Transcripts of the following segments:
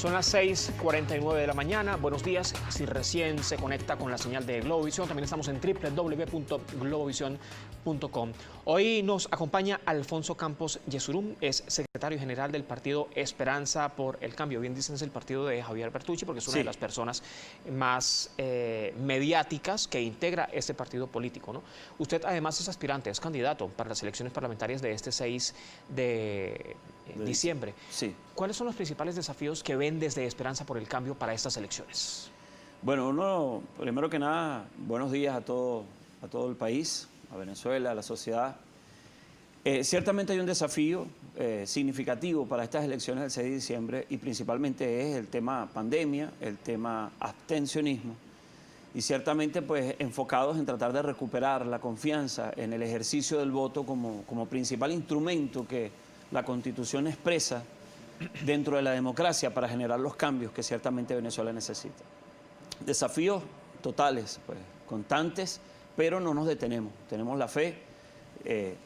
Son las 6:49 de la mañana. Buenos días. Si recién se conecta con la señal de Globovisión, también estamos en www.globovisión.com. Hoy nos acompaña Alfonso Campos Yesurum, es secretario general del partido Esperanza por el Cambio. Bien dicen, es el partido de Javier Bertucci, porque es una de las personas más mediáticas que integra este partido político, ¿no? Usted además es aspirante, es candidato para las elecciones parlamentarias de este 6 de diciembre. Sí. ¿Cuáles son los principales desafíos que ven desde Esperanza por el Cambio para estas elecciones? Bueno, primero que nada, buenos días a todo el país, a Venezuela, a la sociedad. Ciertamente hay un desafío significativo para estas elecciones del 6 de diciembre y principalmente es el tema pandemia, el tema abstencionismo y ciertamente pues enfocados en tratar de recuperar la confianza en el ejercicio del voto como principal instrumento que la Constitución expresa dentro de la democracia para generar los cambios que ciertamente Venezuela necesita. Desafíos totales, pues, constantes, pero no nos detenemos. Tenemos la fe,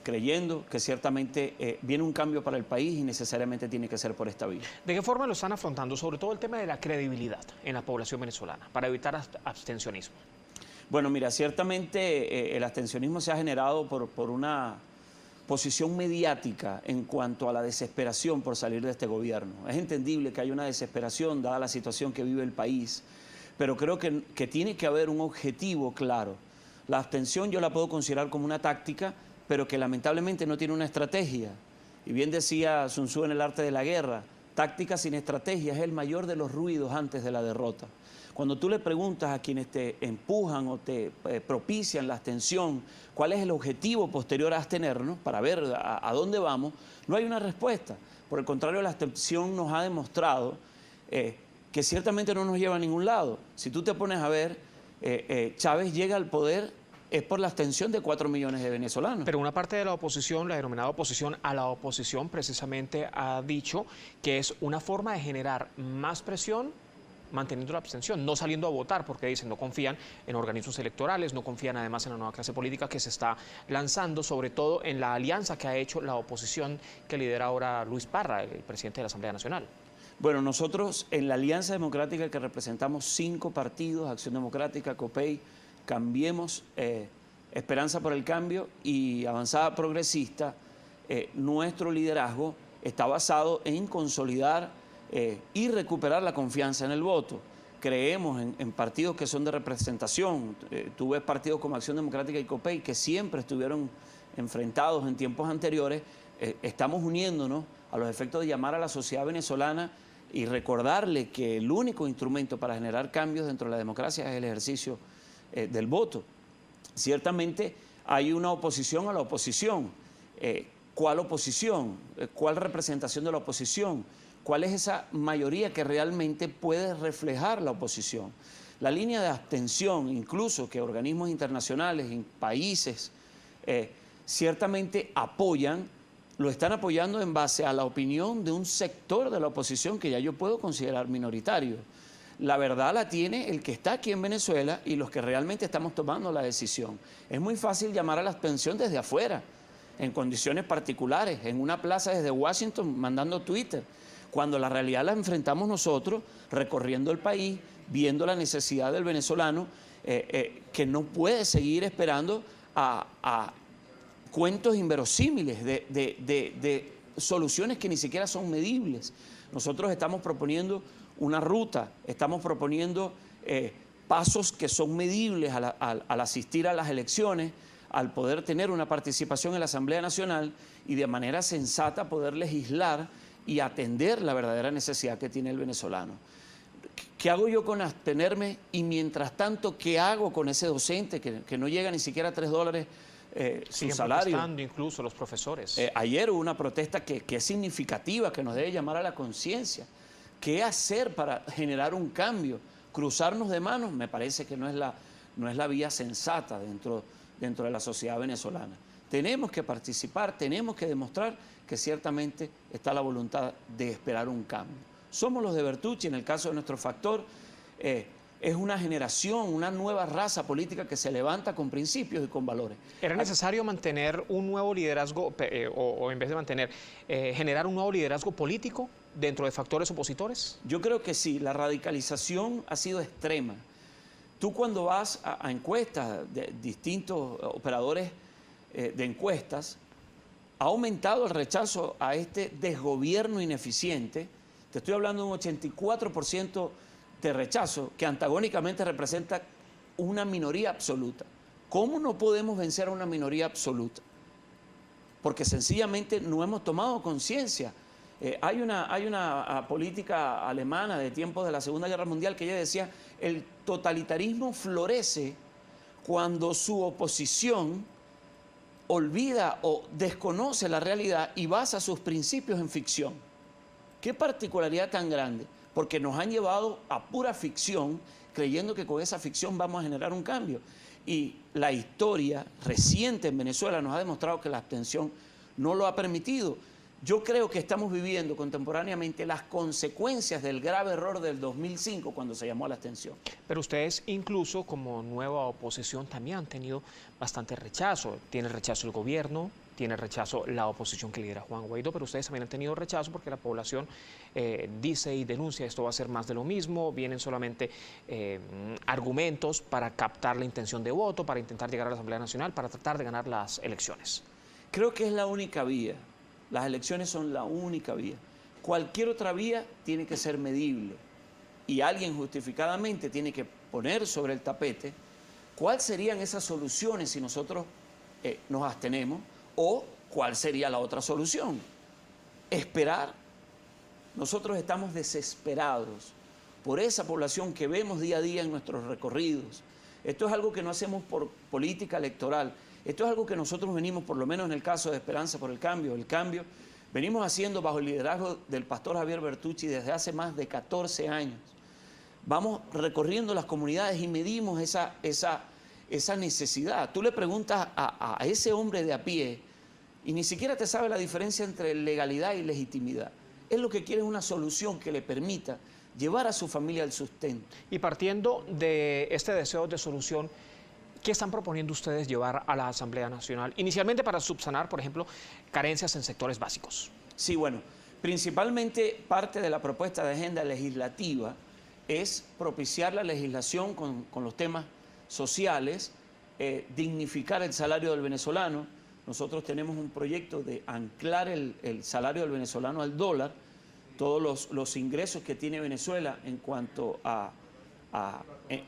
creyendo que ciertamente viene un cambio para el país y necesariamente tiene que ser por esta vía. ¿De qué forma lo están afrontando? Sobre todo el tema de la credibilidad en la población venezolana, para evitar abstencionismo. Bueno, mira, ciertamente el abstencionismo se ha generado por una posición mediática en cuanto a la desesperación por salir de este gobierno. Es entendible que hay una desesperación dada la situación que vive el país, pero creo que tiene que haber un objetivo claro. La abstención yo la puedo considerar como una táctica, pero que lamentablemente no tiene una estrategia. Y bien decía Sun Tzu en El arte de la guerra, táctica sin estrategia es el mayor de los ruidos antes de la derrota. Cuando tú le preguntas a quienes te empujan o te propician la abstención, cuál es el objetivo posterior a abstenernos, para ver a dónde vamos, no hay una respuesta. Por el contrario, la abstención nos ha demostrado que ciertamente no nos lleva a ningún lado. Si tú te pones a ver, Chávez llega al poder es por la abstención de 4 millones de venezolanos. Pero una parte de la oposición, la denominada oposición a la oposición, precisamente ha dicho que es una forma de generar más presión manteniendo la abstención, no saliendo a votar, porque dicen no confían en organismos electorales, no confían además en la nueva clase política que se está lanzando, sobre todo en la alianza que ha hecho la oposición que lidera ahora Luis Parra, el presidente de la Asamblea Nacional. Bueno, nosotros en la Alianza Democrática que representamos 5 partidos, Acción Democrática, COPEI, Cambiemos, Esperanza por el Cambio y Avanzada Progresista, nuestro liderazgo está basado en consolidar y recuperar la confianza en el voto. Creemos en partidos que son de representación. Tú ves partidos como Acción Democrática y COPEI que siempre estuvieron enfrentados en tiempos anteriores. Estamos uniéndonos a los efectos de llamar a la sociedad venezolana y recordarle que el único instrumento para generar cambios dentro de la democracia es el ejercicio del voto. Ciertamente hay una oposición a la oposición. ¿Cuál oposición? ¿Cuál representación de la oposición? ¿Cuál es esa mayoría que realmente puede reflejar la oposición? La línea de abstención, incluso que organismos internacionales y países ciertamente apoyan, lo están apoyando en base a la opinión de un sector de la oposición que ya yo puedo considerar minoritario. La verdad la tiene el que está aquí en Venezuela y los que realmente estamos tomando la decisión. Es muy fácil llamar a la abstención desde afuera, en condiciones particulares, en una plaza desde Washington mandando Twitter, cuando la realidad la enfrentamos nosotros recorriendo el país, viendo la necesidad del venezolano que no puede seguir esperando a cuentos inverosímiles de soluciones que ni siquiera son medibles. Nosotros estamos proponiendo una ruta, estamos proponiendo pasos que son medibles al asistir a las elecciones, al poder tener una participación en la Asamblea Nacional y de manera sensata poder legislar y atender la verdadera necesidad que tiene el venezolano. ¿Qué hago yo con abstenerme? Y mientras tanto, ¿qué hago con ese docente que no llega ni siquiera a $3 su salario? Protestando incluso los profesores. Ayer hubo una protesta que es significativa, que nos debe llamar a la conciencia. ¿Qué hacer para generar un cambio? ¿Cruzarnos de manos? Me parece que no es la vía sensata dentro de la sociedad venezolana. Tenemos que participar, tenemos que demostrar que ciertamente está la voluntad de esperar un cambio. Somos los de Bertucci, en el caso de nuestro factor, es una generación, una nueva raza política que se levanta con principios y con valores. ¿Era necesario mantener un nuevo liderazgo, o en vez de mantener, generar un nuevo liderazgo político dentro de factores opositores? Yo creo que sí, la radicalización ha sido extrema. Tú cuando vas a encuestas de distintos operadores de encuestas, ha aumentado el rechazo a este desgobierno ineficiente. Te estoy hablando de un 84% de rechazo que antagónicamente representa una minoría absoluta. ¿Cómo no podemos vencer a una minoría absoluta? Porque sencillamente no hemos tomado conciencia. Hay una política alemana de tiempos de la Segunda Guerra Mundial que ella decía, el totalitarismo florece cuando su oposición olvida o desconoce la realidad y basa sus principios en ficción. ¿Qué particularidad tan grande? Porque nos han llevado a pura ficción, creyendo que con esa ficción vamos a generar un cambio. Y la historia reciente en Venezuela nos ha demostrado que la abstención no lo ha permitido. Yo creo que estamos viviendo contemporáneamente las consecuencias del grave error del 2005 cuando se llamó a la abstención. Pero ustedes incluso como nueva oposición también han tenido bastante rechazo. Tiene el rechazo el gobierno, tiene el rechazo la oposición que lidera Juan Guaidó, pero ustedes también han tenido rechazo porque la población dice y denuncia esto va a ser más de lo mismo, vienen solamente argumentos para captar la intención de voto, para intentar llegar a la Asamblea Nacional, para tratar de ganar las elecciones. Creo que es la única vía. Las elecciones son la única vía. Cualquier otra vía tiene que ser medible y alguien justificadamente tiene que poner sobre el tapete cuáles serían esas soluciones si nosotros nos abstenemos o cuál sería la otra solución. Esperar. Nosotros estamos desesperados por esa población que vemos día a día en nuestros recorridos. Esto es algo que no hacemos por política electoral. Esto es algo que nosotros venimos, por lo menos en el caso de Esperanza por el Cambio, venimos haciendo bajo el liderazgo del pastor Javier Bertucci desde hace más de 14 años. Vamos recorriendo las comunidades y medimos esa necesidad. Tú le preguntas a ese hombre de a pie y ni siquiera te sabe la diferencia entre legalidad y legitimidad. Él lo que quiere es una solución que le permita llevar a su familia al sustento. Y partiendo de este deseo de solución, ¿qué están proponiendo ustedes llevar a la Asamblea Nacional? Inicialmente para subsanar, por ejemplo, carencias en sectores básicos. Sí, bueno, principalmente parte de la propuesta de agenda legislativa es propiciar la legislación con los temas sociales, dignificar el salario del venezolano. Nosotros tenemos un proyecto de anclar el salario del venezolano al dólar, todos los ingresos que tiene Venezuela en cuanto a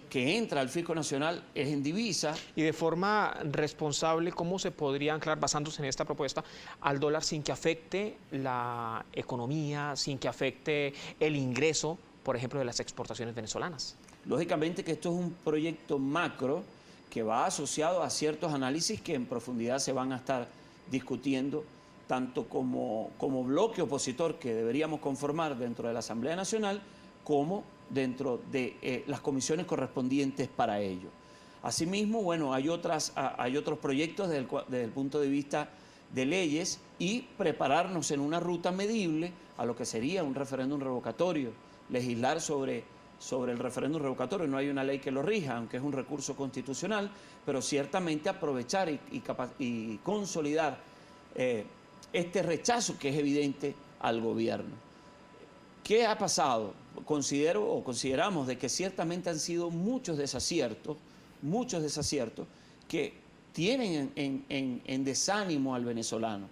que entra al fisco nacional es en divisa. Y de forma responsable, ¿cómo se podría anclar, basándose en esta propuesta, al dólar sin que afecte la economía, sin que afecte el ingreso, por ejemplo, de las exportaciones venezolanas? Lógicamente que esto es un proyecto macro que va asociado a ciertos análisis que en profundidad se van a estar discutiendo, tanto como bloque opositor que deberíamos conformar dentro de la Asamblea Nacional, como dentro de las comisiones correspondientes para ello. Asimismo, bueno, hay otros proyectos desde el punto de vista de leyes y prepararnos en una ruta medible a lo que sería un referéndum revocatorio, legislar sobre el referéndum revocatorio. No hay una ley que lo rija, aunque es un recurso constitucional, pero ciertamente aprovechar y consolidar este rechazo que es evidente al gobierno. ¿Qué ha pasado? Consideramos de que ciertamente han sido muchos desaciertos que tienen en desánimo al venezolano.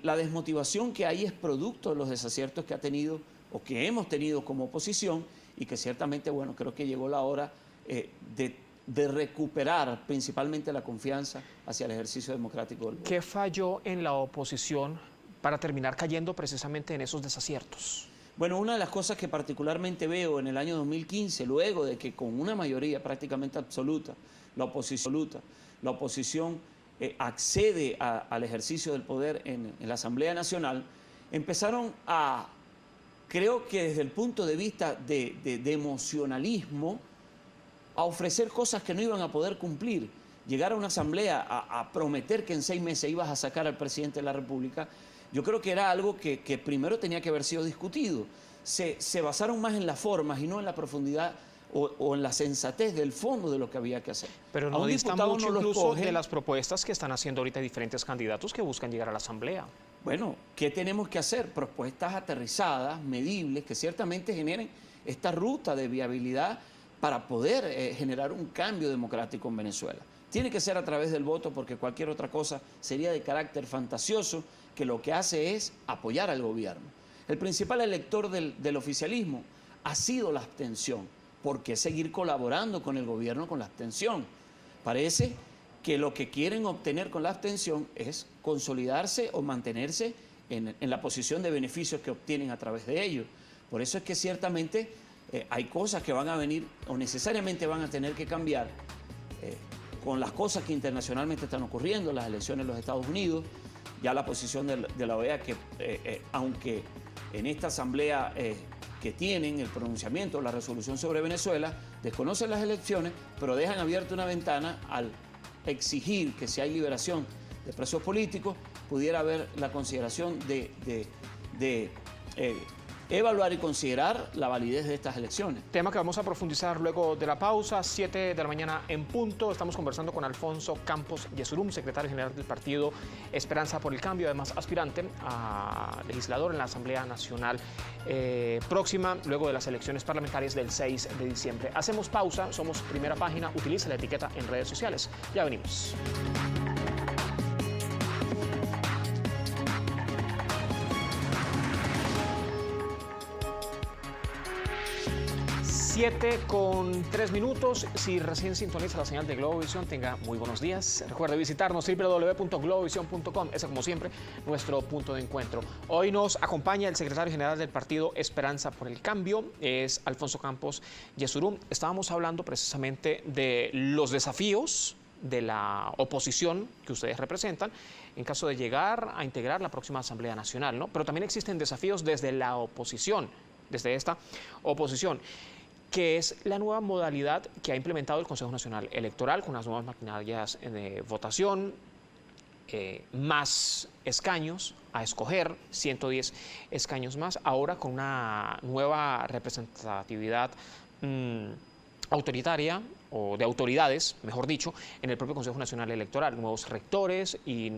La desmotivación que hay es producto de los desaciertos que ha tenido o que hemos tenido como oposición y que ciertamente, bueno, creo que llegó la hora de recuperar principalmente la confianza hacia el ejercicio democrático del voto. ¿Qué falló en la oposición para terminar cayendo precisamente en esos desaciertos? Bueno, una de las cosas que particularmente veo en el año 2015, luego de que con una mayoría prácticamente absoluta, la oposición accede al ejercicio del poder en la Asamblea Nacional, empezaron a, creo que desde el punto de vista de emocionalismo, a ofrecer cosas que no iban a poder cumplir. Llegar a una asamblea a prometer que en 6 meses ibas a sacar al presidente de la República, yo creo que era algo que primero tenía que haber sido discutido. Se basaron más en las formas y no en la profundidad o en la sensatez del fondo de lo que había que hacer. Pero A no un dista diputado mucho no lo incluso escoge. de las propuestas que están haciendo ahorita diferentes candidatos que buscan llegar a la Asamblea. Bueno, ¿qué tenemos que hacer? Propuestas aterrizadas, medibles, que ciertamente generen esta ruta de viabilidad para poder generar un cambio democrático en Venezuela. Tiene que ser a través del voto, porque cualquier otra cosa sería de carácter fantasioso, que lo que hace es apoyar al gobierno. El principal elector del oficialismo ha sido la abstención. ¿Por qué seguir colaborando con el gobierno con la abstención? Parece que lo que quieren obtener con la abstención es consolidarse o mantenerse en la posición de beneficios que obtienen a través de ello. Por eso es que ciertamente hay cosas que van a venir o necesariamente van a tener que cambiar con las cosas que internacionalmente están ocurriendo, las elecciones en los Estados Unidos, ya la posición de la OEA, que aunque en esta asamblea que tienen el pronunciamiento, la resolución sobre Venezuela, desconocen las elecciones, pero dejan abierta una ventana al exigir que si hay liberación de presos políticos, pudiera haber la consideración de evaluar y considerar la validez de estas elecciones. Tema que vamos a profundizar luego de la pausa, 7 de la mañana en punto. Estamos conversando con Alfonso Campos Yesurum, secretario general del partido Esperanza por el Cambio, además aspirante a legislador en la Asamblea Nacional próxima, luego de las elecciones parlamentarias del 6 de diciembre. Hacemos pausa, somos Primera Página, utiliza la etiqueta en redes sociales. Ya venimos. 7:03. Si recién sintoniza la señal de Globovisión, tenga muy buenos días. Recuerde visitarnos www.globovisión.com. Ese, como siempre, nuestro punto de encuentro. Hoy nos acompaña el secretario general del partido Esperanza por el Cambio, es Alfonso Campos Yesurum. Estábamos hablando precisamente de los desafíos de la oposición que ustedes representan en caso de llegar a integrar la próxima Asamblea Nacional, ¿no? Pero también existen desafíos desde la oposición, desde esta oposición, que es la nueva modalidad que ha implementado el Consejo Nacional Electoral con las nuevas maquinarias de votación, más escaños a escoger, 110 escaños más, ahora con una nueva representatividad autoritaria o de autoridades, mejor dicho, en el propio Consejo Nacional Electoral, nuevos rectores, y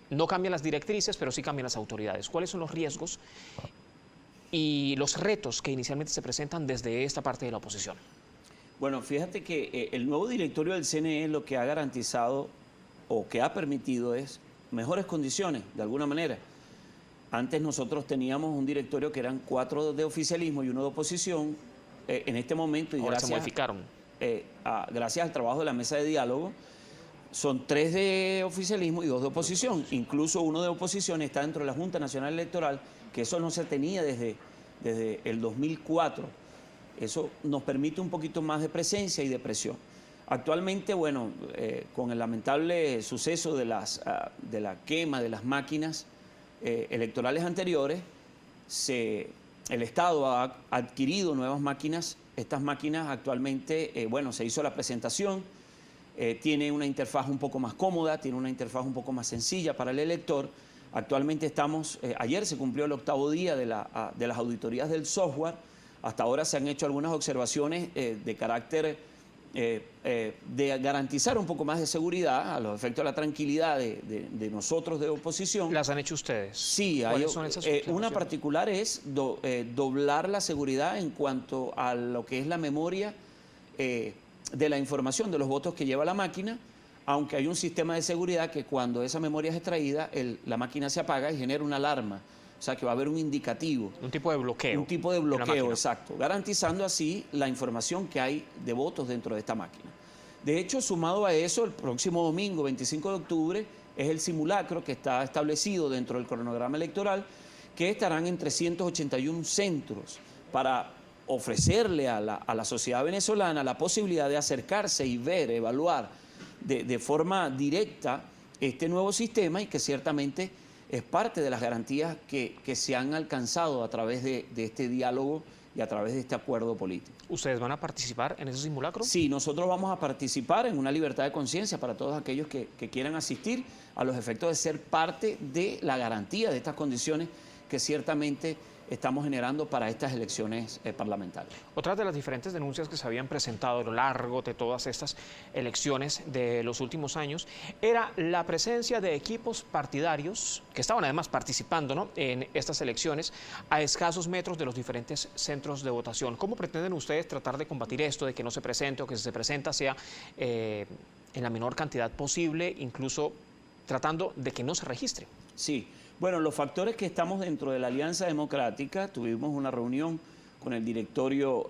no cambian las directrices, pero sí cambian las autoridades. ¿Cuáles son los riesgos y los retos que inicialmente se presentan desde esta parte de la oposición? Bueno, fíjate que el nuevo directorio del CNE lo que ha garantizado o que ha permitido es mejores condiciones, de alguna manera. Antes nosotros teníamos un directorio que eran 4 de oficialismo y 1 de oposición. En este momento, y ahora se modificaron. Gracias al trabajo de la mesa de diálogo, son 3 de oficialismo y 2 de oposición. Incluso 1 de oposición está dentro de la Junta Nacional Electoral, que eso no se tenía desde el 2004. Eso nos permite un poquito más de presencia y de presión. Actualmente, bueno, con el lamentable suceso de la quema de las máquinas electorales anteriores, el Estado ha adquirido nuevas máquinas. Estas máquinas actualmente, bueno, se hizo la presentación, tiene una interfaz un poco más cómoda, tiene una interfaz un poco más sencilla para el elector. Actualmente estamos, ayer se cumplió el 8º día de las auditorías del software. Hasta ahora se han hecho algunas observaciones de carácter de garantizar un poco más de seguridad a los efectos de la tranquilidad de nosotros de oposición. ¿Las han hecho ustedes? Sí, ¿Cuáles son esas una particular es doblar la seguridad en cuanto a lo que es la memoria de la información de los votos que lleva la máquina, aunque hay un sistema de seguridad que cuando esa memoria es extraída, la máquina se apaga y genera una alarma. O sea que va a haber un indicativo. Un tipo de bloqueo. Un tipo de bloqueo, exacto. Garantizando así la información que hay de votos dentro de esta máquina. De hecho, sumado a eso, el próximo domingo, 25 de octubre, es el simulacro que está establecido dentro del cronograma electoral, que estarán en 381 centros para ofrecerle a la sociedad venezolana la posibilidad de acercarse y ver, evaluar de forma directa este nuevo sistema, y que ciertamente es parte de las garantías que se han alcanzado a través de este diálogo y a través de este acuerdo político. ¿Ustedes van a participar en ese simulacro? Sí, nosotros vamos a participar en una libertad de conciencia para todos aquellos que quieran asistir, a los efectos de ser parte de la garantía de estas condiciones que ciertamente estamos generando para estas elecciones parlamentarias. Otra de las diferentes denuncias que se habían presentado a lo largo de todas estas elecciones de los últimos años era la presencia de equipos partidarios que estaban además participando, ¿no?, en estas elecciones a escasos metros de los diferentes centros de votación. ¿Cómo pretenden ustedes tratar de combatir esto, de que no se presente o que si se presenta sea en la menor cantidad posible, incluso tratando de que no se registre? Sí, bueno, los factores que estamos dentro de la Alianza Democrática, tuvimos una reunión con el directorio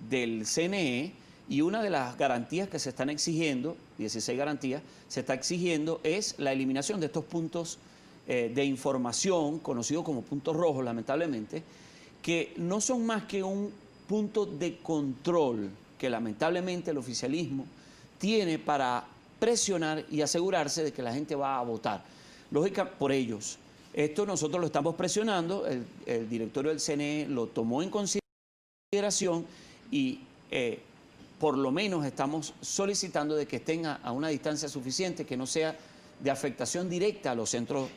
del CNE y una de las garantías que se están exigiendo, 16 garantías, se está exigiendo es la eliminación de estos puntos de información, conocidos como puntos rojos, lamentablemente, que no son más que un punto de control que lamentablemente el oficialismo tiene para presionar y asegurarse de que la gente va a votar. Lógica, por ellos. Esto nosotros lo estamos presionando, el directorio del CNE lo tomó en consideración y por lo menos estamos solicitando de que estén a una distancia suficiente, que no sea de afectación directa a los centros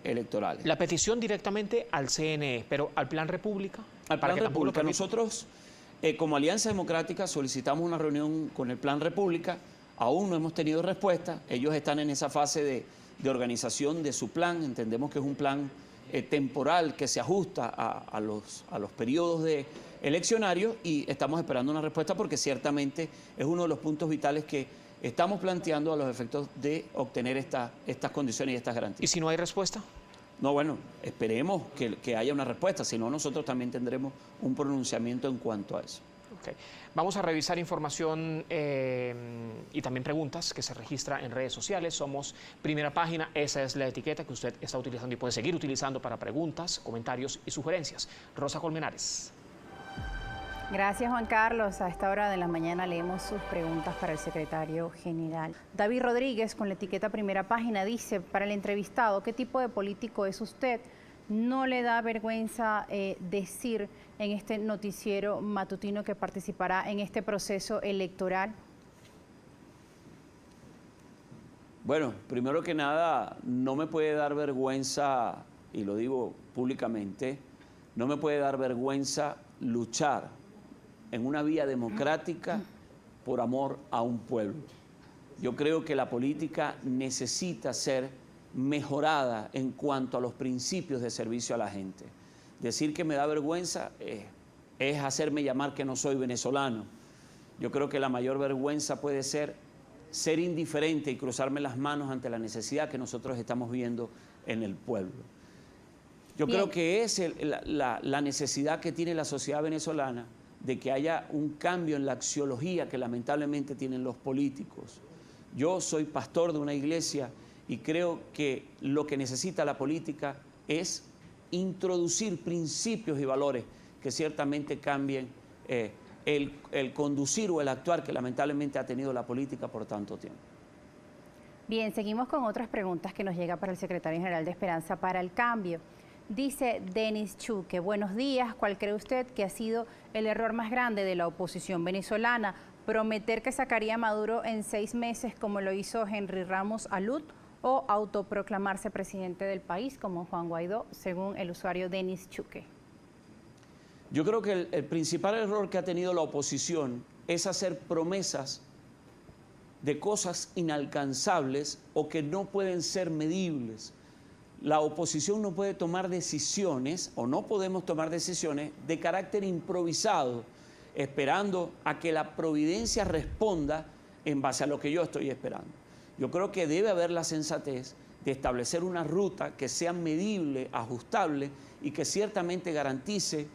electorales. La petición directamente al CNE, pero al Plan República. Al Plan República. Nosotros, como Alianza Democrática, solicitamos una reunión con el Plan República. Aún no hemos tenido respuesta. Ellos están en esa fase de organización de su plan. Entendemos que es un plan temporal que se ajusta a los periodos eleccionarios y estamos esperando una respuesta porque ciertamente es uno de los puntos vitales que estamos planteando a los efectos de obtener estas condiciones y estas garantías. ¿Y si no hay respuesta? No, bueno, esperemos que haya una respuesta, si no nosotros también tendremos un pronunciamiento en cuanto a eso. Okay. Vamos a revisar información y también preguntas que se registra en redes sociales. Somos Primera Página, esa es la etiqueta que usted está utilizando y puede seguir utilizando para preguntas, comentarios y sugerencias. Rosa Colmenares. Gracias, Juan Carlos. A esta hora de la mañana leemos sus preguntas para el secretario general. David Rodríguez, con la etiqueta Primera Página, dice, para el entrevistado, ¿qué tipo de político es usted? ¿No le da vergüenza decir en este noticiero matutino que participará en este proceso electoral? Bueno, primero que nada, no me puede dar vergüenza, y lo digo públicamente, no me puede dar vergüenza luchar en una vía democrática por amor a un pueblo. Yo creo que la política necesita ser mejorada en cuanto a los principios de servicio a la gente. Decir que me da vergüenza es hacerme llamar que no soy venezolano. Yo creo que la mayor vergüenza puede ser indiferente y cruzarme las manos ante la necesidad que nosotros estamos viendo en el pueblo. Yo creo que es la necesidad que tiene la sociedad venezolana de que haya un cambio en la axiología que lamentablemente tienen los políticos. Yo soy pastor de una iglesia y creo que lo que necesita la política es introducir principios y valores que ciertamente cambien el conducir o el actuar que lamentablemente ha tenido la política por tanto tiempo. Bien, seguimos con otras preguntas que nos llega para el secretario general de Esperanza para el Cambio. Dice Denis Chuque, buenos días, ¿cuál cree usted que ha sido el error más grande de la oposición venezolana? ¿Prometer que sacaría a Maduro en 6 meses como lo hizo Henry Ramos Alud o autoproclamarse presidente del país como Juan Guaidó, según el usuario Denis Chuque? Yo creo que el principal error que ha tenido la oposición es hacer promesas de cosas inalcanzables o que no pueden ser medibles. La oposición no puede tomar decisiones, o no podemos tomar decisiones, de carácter improvisado, esperando a que la providencia responda en base a lo que yo estoy esperando. Yo creo que debe haber la sensatez de establecer una ruta que sea medible, ajustable y que ciertamente garantice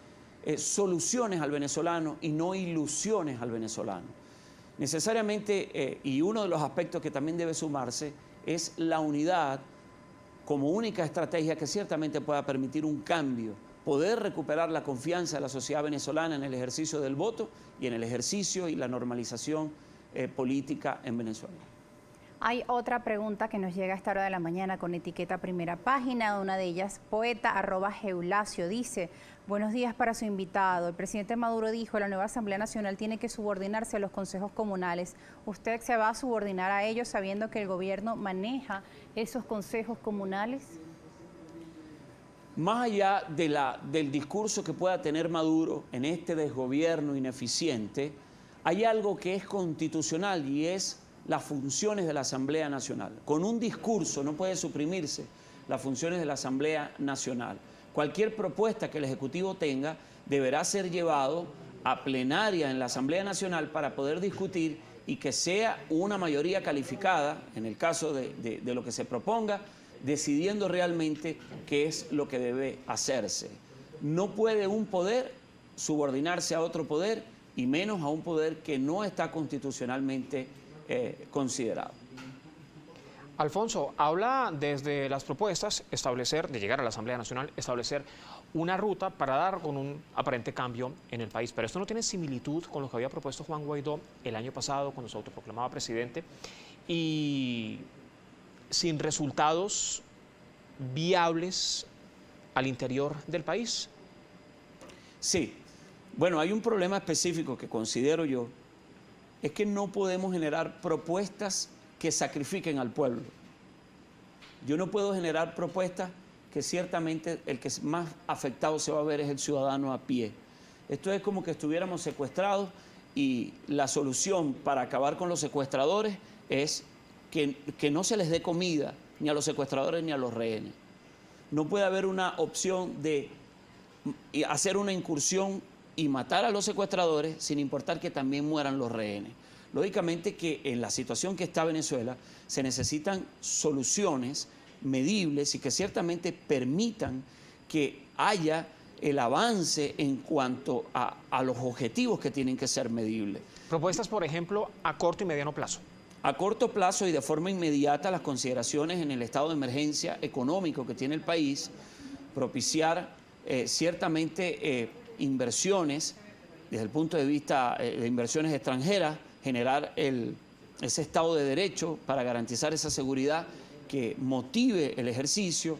soluciones al venezolano y no ilusiones al venezolano. Necesariamente, y uno de los aspectos que también debe sumarse, es la unidad como única estrategia que ciertamente pueda permitir un cambio, poder recuperar la confianza de la sociedad venezolana en el ejercicio del voto y en el ejercicio y la normalización política en Venezuela. Hay otra pregunta que nos llega a esta hora de la mañana con etiqueta Primera Página, una de ellas, poeta@Geulasio, dice, buenos días para su invitado. El presidente Maduro dijo, la nueva Asamblea Nacional tiene que subordinarse a los consejos comunales. ¿Usted se va a subordinar a ellos sabiendo que el gobierno maneja esos consejos comunales? Más allá del discurso que pueda tener Maduro en este desgobierno ineficiente, hay algo que es constitucional y es las funciones de la Asamblea Nacional. Con un discurso no puede suprimirse las funciones de la Asamblea Nacional. Cualquier propuesta que el Ejecutivo tenga deberá ser llevado a plenaria en la Asamblea Nacional para poder discutir y que sea una mayoría calificada, en el caso de lo que se proponga, decidiendo realmente qué es lo que debe hacerse. No puede un poder subordinarse a otro poder y menos a un poder que no está constitucionalmente considerado. Alfonso, habla desde las propuestas de llegar a la Asamblea Nacional, establecer una ruta para dar con un aparente cambio en el país. Pero esto no tiene similitud con lo que había propuesto Juan Guaidó el año pasado cuando se autoproclamaba presidente y sin resultados viables al interior del país. Sí. Bueno, hay un problema específico que considero yo, es que no podemos generar propuestas que sacrifiquen al pueblo. Yo no puedo generar propuestas que ciertamente el que más afectado se va a ver es el ciudadano a pie. Esto es como que estuviéramos secuestrados y la solución para acabar con los secuestradores es que no se les dé comida ni a los secuestradores ni a los rehenes. No puede haber una opción de hacer una incursión y matar a los secuestradores sin importar que también mueran los rehenes. Lógicamente que en la situación que está Venezuela se necesitan soluciones medibles y que ciertamente permitan que haya el avance en cuanto a los objetivos que tienen que ser medibles. Propuestas, por ejemplo, a corto y mediano plazo. A corto plazo y de forma inmediata las consideraciones en el estado de emergencia económico que tiene el país, propiciar ciertamente inversiones desde el punto de vista de inversiones extranjeras, generar ese Estado de Derecho para garantizar esa seguridad que motive el ejercicio,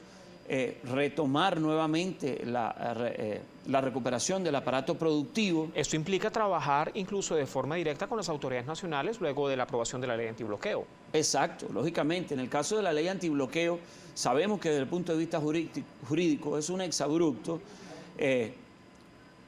retomar nuevamente la recuperación del aparato productivo. Esto implica trabajar incluso de forma directa con las autoridades nacionales luego de la aprobación de la ley antibloqueo. Exacto, lógicamente. En el caso de la ley antibloqueo, sabemos que desde el punto de vista jurídico es un exabrupto,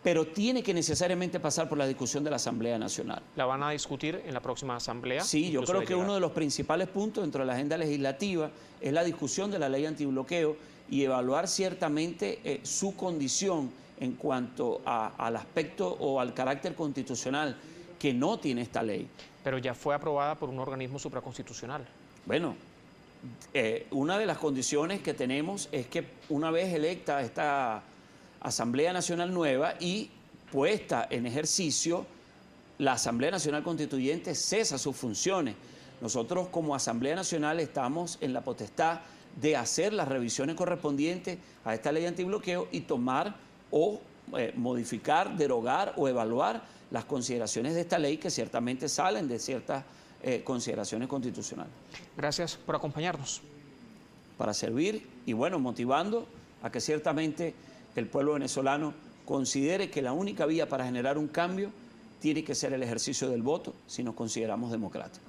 pero tiene que necesariamente pasar por la discusión de la Asamblea Nacional. ¿La van a discutir en la próxima Asamblea? Sí, yo creo que uno de los principales puntos dentro de la agenda legislativa es la discusión de la ley antibloqueo y evaluar ciertamente su condición en cuanto al aspecto o al carácter constitucional que no tiene esta ley. Pero ya fue aprobada por un organismo supraconstitucional. Bueno, una de las condiciones que tenemos es que una vez electa esta Asamblea Nacional nueva y puesta en ejercicio, la Asamblea Nacional Constituyente cesa sus funciones. Nosotros como Asamblea Nacional estamos en la potestad de hacer las revisiones correspondientes a esta ley antibloqueo y tomar o modificar, derogar o evaluar las consideraciones de esta ley que ciertamente salen de ciertas consideraciones constitucionales. Gracias por acompañarnos. Para servir y bueno, motivando a que ciertamente el pueblo venezolano considere que la única vía para generar un cambio tiene que ser el ejercicio del voto si nos consideramos democráticos.